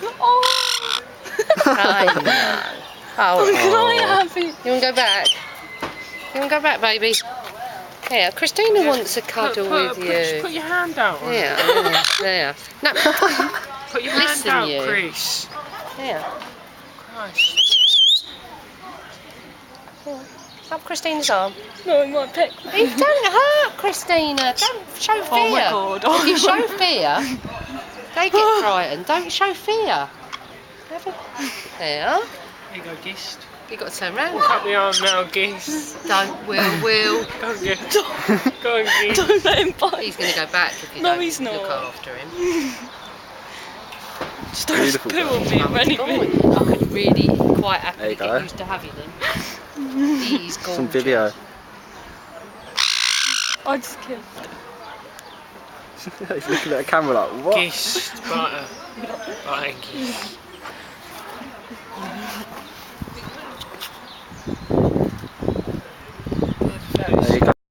Oh. I know. Oh, I'm happy. you want to go back? You want to go back, baby? Yeah, Christina wants a cuddle with you. Put your hand out. Yeah, there. No. Put your hand Listen, out, you. Chris. Yeah. Christ. Up Christina's arm. No, it might pick. You don't hurt Christina. Don't show fear. Oh my God. If you show fear, they get frightened. Don't show fear. There. Here you go, Gist. You got to turn round. Cut the arm now, Gist. Don't. Will. Go on, Gist. Go on, Gist. Don't let him bite. He's going to go back if you No, don't he's not. look after him. Just don't Beautiful poo on girl. me or anything. I could really quite happily There you go. get used to having him. He's gorgeous. Some video. I just killed. He's looking at the camera like, what? Gist. Butter. Butter, Gist.